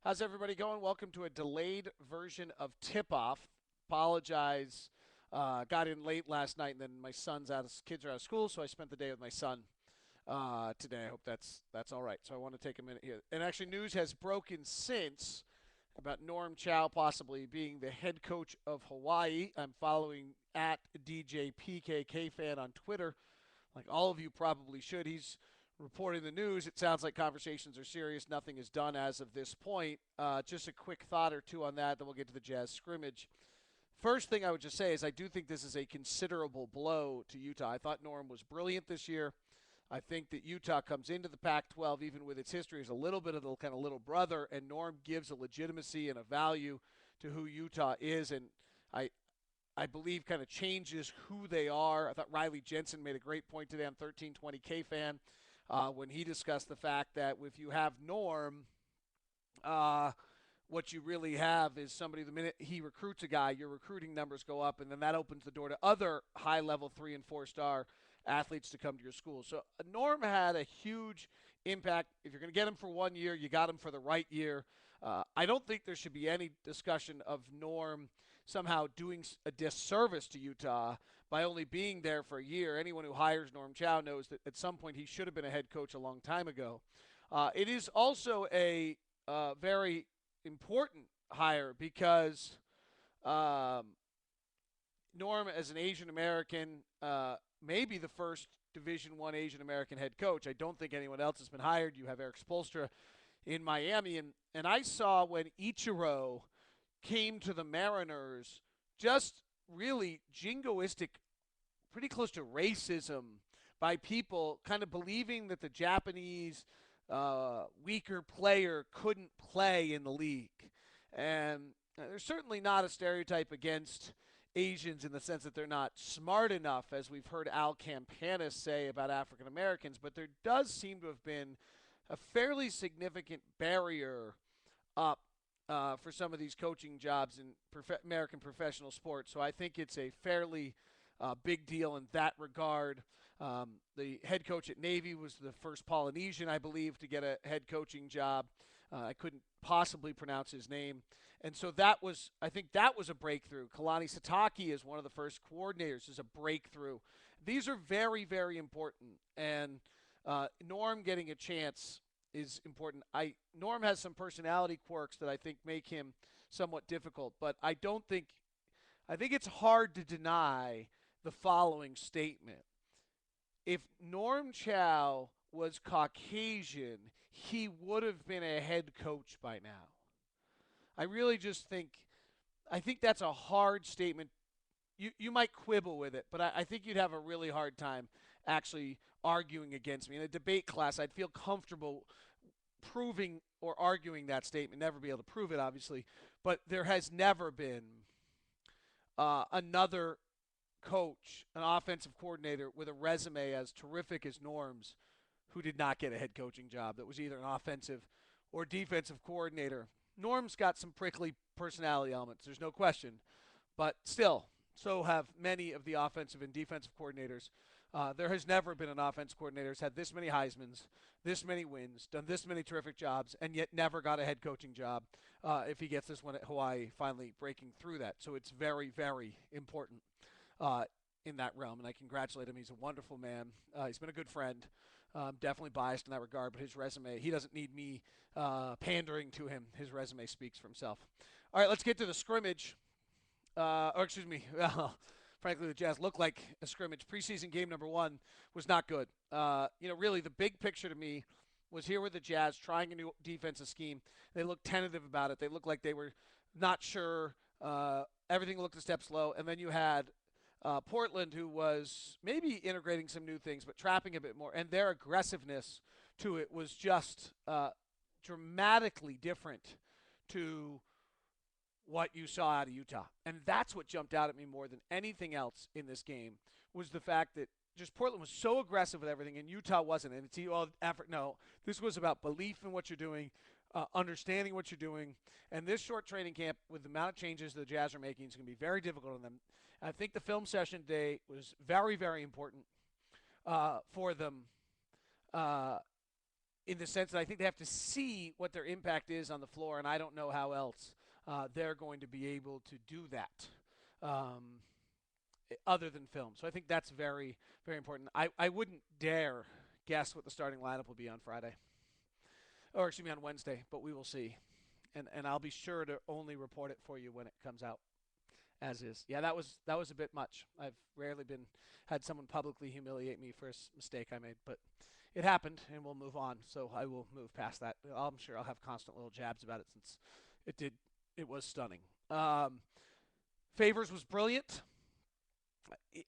How's everybody going? Welcome to a delayed version of Tip Off. Apologize. Got in late last night, and then my kids are out of school, so I spent the day with my son today. I hope that's all right. So I want to take a minute here. And actually, news has broken since about Norm Chow possibly being the head coach of Hawaii. I'm following at DJPKK fan on Twitter, like all of you probably should. He's reporting the news. It sounds like conversations are serious. Nothing is done as of this point. Just a quick thought or two on that, then we'll get to the Jazz scrimmage. First thing I would just say is I do think this is a considerable blow to Utah. I thought Norm was brilliant this year. I think that Utah comes into the Pac-12, even with its history, as a little bit of the kind of little brother, and Norm gives a legitimacy and a value to who Utah is, and I I believe kind of changes who they are. I thought Riley Jensen made a great point today on 1320K fan when he discussed the fact that if you have Norm, uh, what you really have is somebody, the minute he recruits a guy, your recruiting numbers go up, and then that opens the door to other high level 3 and 4 star athletes to come to your school. So Norm had a huge impact. If you're going to get him for 1 year, you got him for the right year. I don't think there should be any discussion of Norm somehow doing a disservice to Utah by only being there for a year. Anyone who hires Norm Chow knows that at some point he should have been a head coach a long time ago. It is also a very important hire because um, Norm, as an Asian American, may be the first Division I Asian American head coach. I don't think anyone else has been hired. You have Eric Spoelstra in Miami, and I saw when Ichiro came to the Mariners just really jingoistic, pretty close to racism by people kind of believing that the Japanese weaker player couldn't play in the league. And there's certainly not a stereotype against Asians in the sense that they're not smart enough, as we've heard Al Campanis say about African Americans, but there does seem to have been a fairly significant barrier up for some of these coaching jobs in American professional sports. So I think it's a fairly big deal in that regard. The head coach at Navy was the first Polynesian, I believe, to get a head coaching job. I couldn't possibly pronounce his name. And so I think that was a breakthrough. Kalani Satake is one of the first coordinators, is a breakthrough. These are very, very important. And Norm getting a chance is important. Norm has some personality quirks that I think make him somewhat difficult, but I think it's hard to deny the following statement. If Norm Chow was Caucasian, he would have been a head coach by now. I really just think that's a hard statement. You might quibble with it, but I think you'd have a really hard time actually arguing against me. In a debate class, I'd feel comfortable proving or arguing that statement, never be able to prove it, obviously, but there has never been another coach, an offensive coordinator with a resume as terrific as Norm's who did not get a head coaching job that was either an offensive or defensive coordinator. Norm's got some prickly personality elements, there's no question, but still, so have many of the offensive and defensive coordinators. There has never been an offense coordinator who's had this many Heismans, this many wins, done this many terrific jobs, and yet never got a head coaching job if he gets this one at Hawaii, finally breaking through that. So it's very, very important in that realm, and I congratulate him. He's a wonderful man. He's been a good friend. Definitely biased in that regard, but his resume, he doesn't need me pandering to him. His resume speaks for himself. All right, let's get to the scrimmage. Frankly, the Jazz looked like a scrimmage. Preseason game number 1 was not good. Really the big picture to me was here with the Jazz trying a new defensive scheme. They looked tentative about it. They looked like they were not sure. Everything looked a step slow. And then you had Portland, who was maybe integrating some new things, but trapping a bit more. And their aggressiveness to it was just dramatically different to what you saw out of Utah. And that's what jumped out at me more than anything else in this game was the fact that just Portland was so aggressive with everything and Utah wasn't. And it's all effort. No, this was about belief in what you're doing, understanding what you're doing. And this short training camp with the amount of changes the Jazz are making is going to be very difficult on them. I think the film session today was very, very important for them in the sense that I think they have to see what their impact is on the floor, and I don't know how else they're going to be able to do that um, other than film. So I think that's very, very important. I wouldn't dare guess what the starting lineup will be on Friday, or excuse me, on Wednesday, but we will see. And I'll be sure to only report it for you when it comes out. As is. Yeah, that was a bit much. I've rarely been had someone publicly humiliate me for a mistake I made, but it happened, and we'll move on. So I will move past that. I'm sure I'll have constant little jabs about it since it did. It was stunning. Favors was brilliant.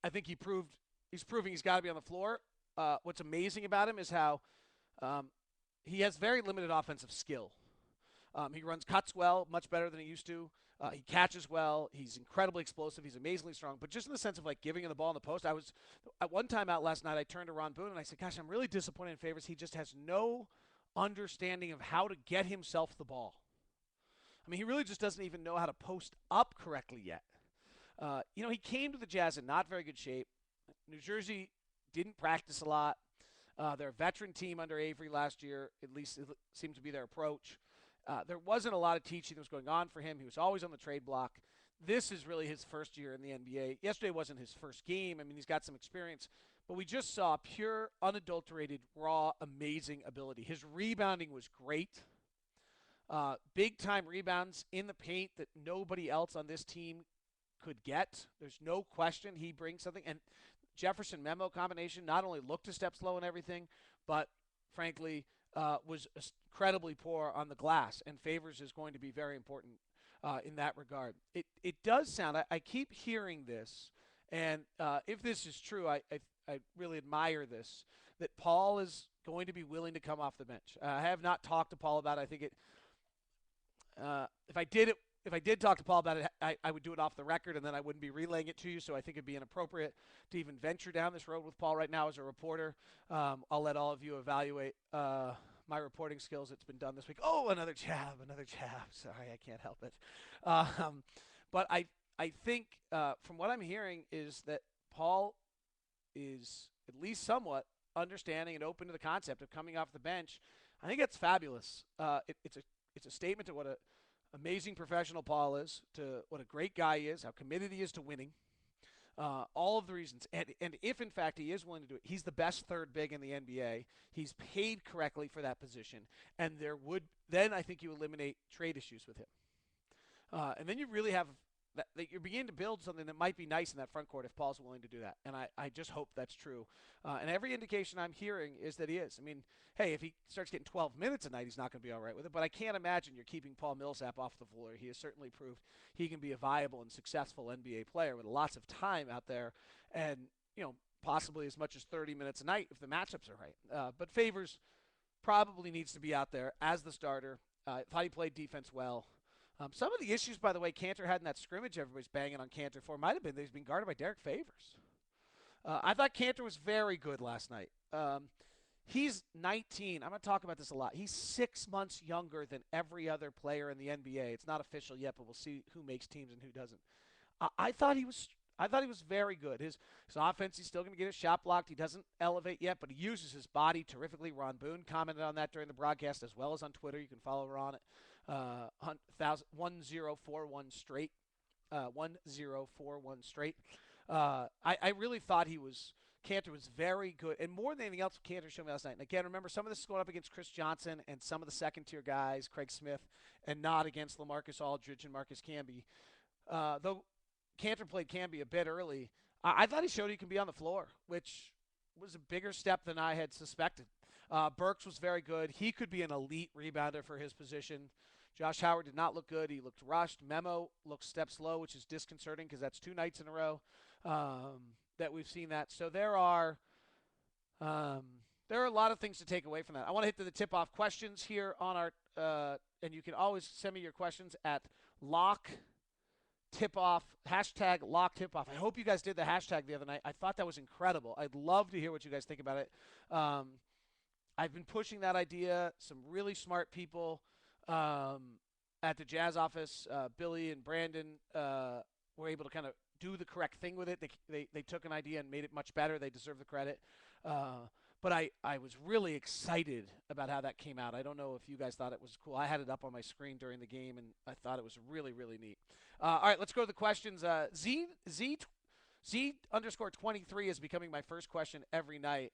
I think he's proving he's got to be on the floor. What's amazing about him is how um, he has very limited offensive skill. He runs cuts well, much better than he used to. He catches well. He's incredibly explosive. He's amazingly strong. But just in the sense of like giving him the ball in the post, I was at one time out last night. I turned to Ron Boone and I said, "Gosh, I'm really disappointed in Favors. He just has no understanding of how to get himself the ball. I mean, he really just doesn't even know how to post up correctly yet. He came to the Jazz in not very good shape. New Jersey didn't practice a lot. They're a veteran team under Avery last year. At least it seemed to be their approach. There wasn't a lot of teaching that was going on for him. He was always on the trade block. This is really his first year in the NBA. Yesterday wasn't his first game. I mean, he's got some experience. But we just saw pure, unadulterated, raw, amazing ability. His rebounding was great. Big-time rebounds in the paint that nobody else on this team could get. There's no question he brings something. And Jefferson Memo combination not only looked a step slow and everything, but frankly was incredibly poor on the glass. And Favors is going to be very important in that regard. It does sound. I keep hearing this, and if this is true, I really admire this. That Paul is going to be willing to come off the bench. I have not talked to Paul about it. I think it. If I did talk to Paul about it, I would do it off the record, and then I wouldn't be relaying it to you. So I think it'd be inappropriate to even venture down this road with Paul right now as a reporter. I'll let all of you evaluate my reporting skills. It's been done this week. Oh, another jab. Sorry, I can't help it. But I think from what I'm hearing is that Paul is at least somewhat understanding and open to the concept of coming off the bench. I think it's fabulous. It's a statement to what a amazing professional Paul is, to what a great guy he is, how committed he is to winning, all of the reasons. And if, in fact, he is willing to do it, he's the best third big in the NBA. He's paid correctly for that position. And then I think you eliminate trade issues with him. And then you really have that you're beginning to build something that might be nice in that front court if Paul's willing to do that. And I just hope that's true. And every indication I'm hearing is that he is. I mean, hey, if he starts getting 12 minutes a night, he's not going to be all right with it. But I can't imagine you're keeping Paul Millsap off the floor. He has certainly proved he can be a viable and successful NBA player with lots of time out there and, possibly as much as 30 minutes a night if the matchups are right. But Favors probably needs to be out there as the starter. I thought he played defense well. Some of the issues, by the way, Cantor had in that scrimmage everybody's banging on Cantor for might have been that he's been guarded by Derek Favors. I thought Cantor was very good last night. He's 19. I'm going to talk about this a lot. He's 6 months younger than every other player in the NBA. It's not official yet, but we'll see who makes teams and who doesn't. I thought he was very good. His offense, he's still going to get his shot blocked. He doesn't elevate yet, but he uses his body terrifically. Ron Boone commented on that during the broadcast as well as on Twitter. You can follow her on it. 1041 straight. 1041 straight. I really thought Cantor was very good. And more than anything else, Cantor showed me last night. And again, remember, some of this is going up against Chris Johnson and some of the second-tier guys, Craig Smith, and not against LaMarcus Aldridge and Marcus Camby. Though Cantor played Camby a bit early, I thought he showed he can be on the floor, which was a bigger step than I had suspected. Burks was very good. He could be an elite rebounder for his position. Josh Howard did not look good. He looked rushed. Memo looked step slow, which is disconcerting because that's 2 nights in a row that we've seen that. So there are a lot of things to take away from that. I want to hit to the tip-off questions here on our and you can always send me your questions at Locke Tip-Off, hashtag Locke Tip-Off. I hope you guys did the hashtag the other night. I thought that was incredible. I'd love to hear what you guys think about it. I've been pushing that idea. Some really smart people at the Jazz office, Billy and Brandon, were able to kind of do the correct thing with it. They took an idea and made it much better. They deserve the credit. But I was really excited about how that came out. I don't know if you guys thought it was cool. I had it up on my screen during the game, and I thought it was really, really neat. All right, let's go to the questions. Z underscore 23 is becoming my first question every night.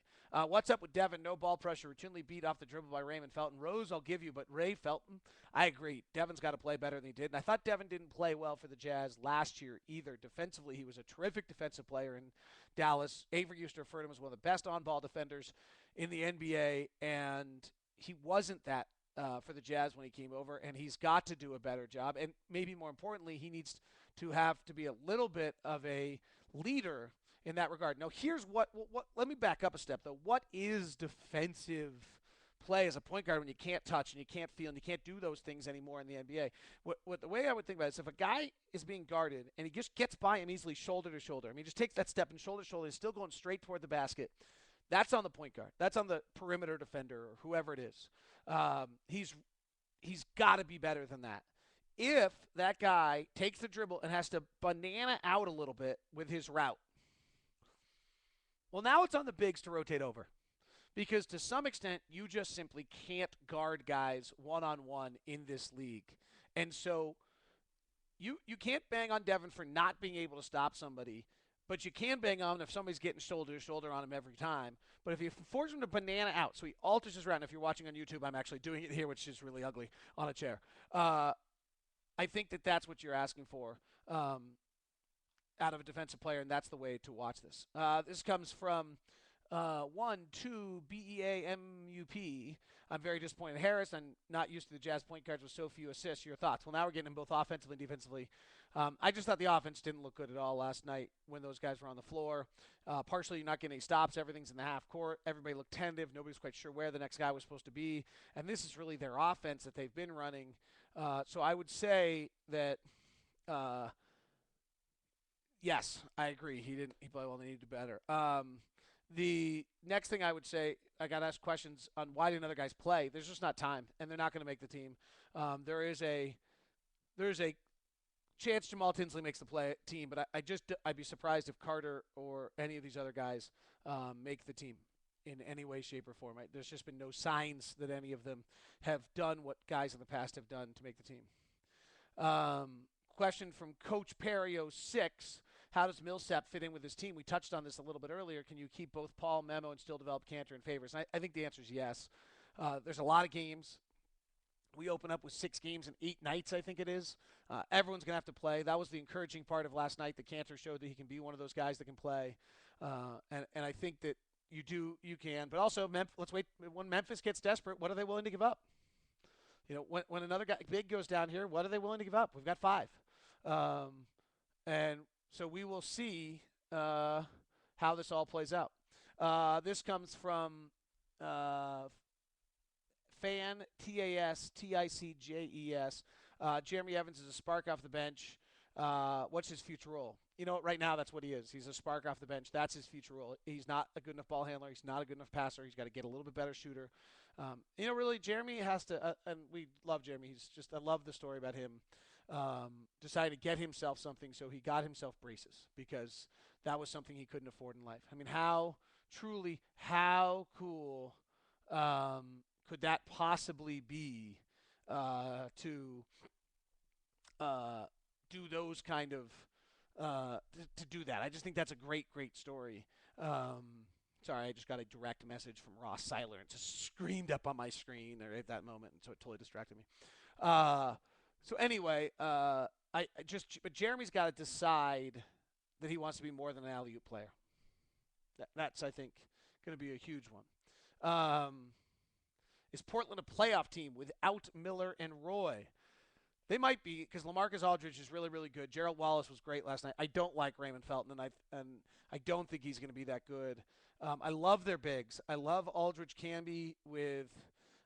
What's up with Devin? No ball pressure. Routinely beat off the dribble by Raymond Felton. Rose, I'll give you, but Ray Felton, I agree. Devin's got to play better than he did. And I thought Devin didn't play well for the Jazz last year either. Defensively, he was a terrific defensive player in Dallas. Avery used to refer to him as one of the best on ball defenders in the NBA, and he wasn't that for the Jazz when he came over, and he's got to do a better job. And maybe more importantly, he needs to have to be a little bit of a leader in that regard. Now, here's what let me back up a step, though. What is defensive play as a point guard when you can't touch and you can't feel and you can't do those things anymore in the NBA? What the way I would think about it is if a guy is being guarded and he just gets by him easily shoulder to shoulder, I mean, he just takes that step and shoulder to shoulder, he's still going straight toward the basket. That's on the point guard. That's on the perimeter defender or whoever it is. He's got to be better than that. If that guy takes the dribble and has to banana out a little bit with his route, well, now it's on the bigs to rotate over. Because to some extent, you just simply can't guard guys one-on-one in this league. And so you can't bang on Devin for not being able to stop somebody, but you can bang on him if somebody's getting shoulder to shoulder on him every time. But if you force him to banana out, so he alters his route, and if you're watching on YouTube, I'm actually doing it here, which is really ugly, on a chair. I think that that's what you're asking for out of a defensive player, and that's the way to watch this. This comes from 2 BEAMUP. I'm very disappointed in Harris. I'm not used to the Jazz point guards with so few assists. Your thoughts? Well, now we're getting him both offensively and defensively. I just thought the offense didn't look good at all last night when those guys were on the floor. Partially, you're not getting any stops. Everything's in the half court. Everybody looked tentative. Nobody's quite sure where the next guy was supposed to be. And this is really their offense that they've been running. So I would say that, yes, I agree. He played well. They needed to do better. The next thing I would say, I got asked questions on why didn't other guys play. There's just not time, and they're not going to make the team. There's a chance Jamal Tinsley makes the team, but I'd be surprised if Carter or any of these other guys make the team in any way, shape, or form. There's just been no signs that any of them have done what guys in the past have done to make the team. Question from Coach Perio6. How does Millsap fit in with his team? We touched on this a little bit earlier. Can you keep both Paul, Memo, and still develop Cantor and Favors? And I think the answer is yes. There's a lot of games. We open up with 6 games in 8 nights, I think it is. Everyone's going to have to play. That was the encouraging part of last night. The Cantor showed that he can be one of those guys that can play. And I think that you can. But also, let's wait. When Memphis gets desperate, what are they willing to give up? You know, when another guy big goes down here, what are they willing to give up? We've got 5. And so we will see how this all plays out. This comes from Fan TASTICJES. Jeremy Evans is a spark off the bench. What's his future role? You know, right now that's what he is. He's a spark off the bench. That's his future role. He's not a good enough ball handler. He's not a good enough passer. He's got to get a little bit better shooter. You know, really, Jeremy has to, and we love Jeremy. I love the story about him. Decided to get himself something, so he got himself braces because that was something he couldn't afford in life. I mean, how cool could that possibly be to do those kind of to do that? I just think that's a great story. Sorry, I just got a direct message from Ross Seiler and just screamed up on my screen at that moment, and so it totally distracted me. So anyway, but Jeremy's got to decide that he wants to be more than an alley-oop player. That's, I think, going to be a huge one. Is Portland a playoff team without Miller and Roy? They might be, because LaMarcus Aldridge is really, really good. Gerald Wallace was great last night. I don't like Raymond Felton, and I don't think he's going to be that good. I love their bigs. I love Aldridge Camby with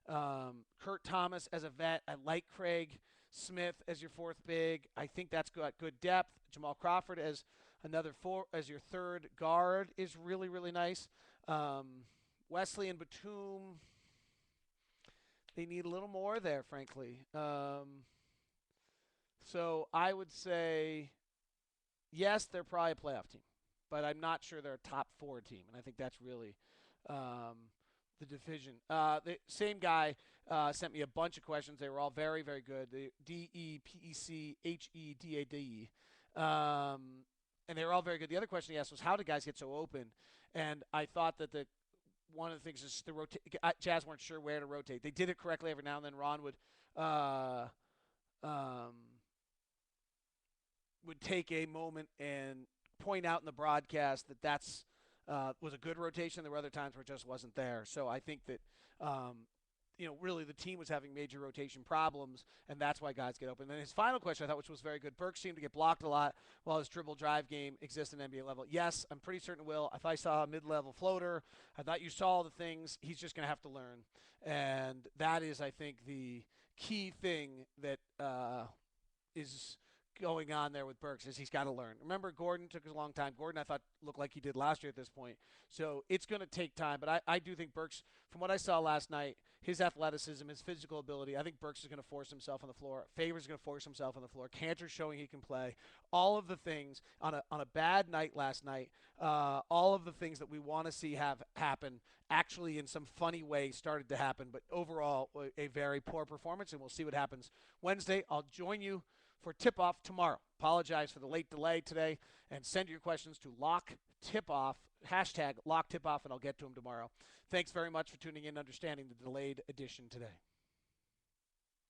Kurt Thomas as a vet. I like Craig Smith as your 4th big. I think that's got good depth. Jamal Crawford as as your 3rd guard is really, really nice. Wesley and Batum, they need a little more there, frankly. So I would say, yes, they're probably a playoff team, but I'm not sure they're a top 4 team, and I think that's really um, the division. The same guy sent me a bunch of questions. They were all very, very good. The DEPECHEDAD. And they were all very good. The other question he asked was, how did guys get so open? And I thought that the one of the things is the Jazz weren't sure where to rotate. They did it correctly every now and then. Ron uh, um, would take a moment and point out in the broadcast that that's was a good rotation. There were other times where it just wasn't there. So I think that really the team was having major rotation problems, and that's why guys get open. And then his final question, I thought, which was very good. Burks seemed to get blocked a lot while his dribble drive game exists in NBA level. Yes, I'm pretty certain it will. If I saw a mid-level floater, I thought you saw all the things. He's just going to have to learn, and that is, I think, the key thing that is going on there with Burks is he's got to learn. Remember, Gordon took a long time. Gordon, I thought, looked like he did last year at this point. So it's going to take time. But I do think Burks, from what I saw last night, his athleticism, his physical ability, I think Burks is going to force himself on the floor. Favors going to force himself on the floor. Cantor's showing he can play. All of the things on a bad night last night, all of the things that we want to see have happen actually in some funny way started to happen. But overall, a very poor performance, and we'll see what happens Wednesday. I'll join you for tip-off tomorrow. Apologize for the late delay today, and send your questions to Locke Tip-Off, hashtag Locke Tip-Off, and I'll get to them tomorrow. Thanks very much for tuning in and understanding the delayed edition today.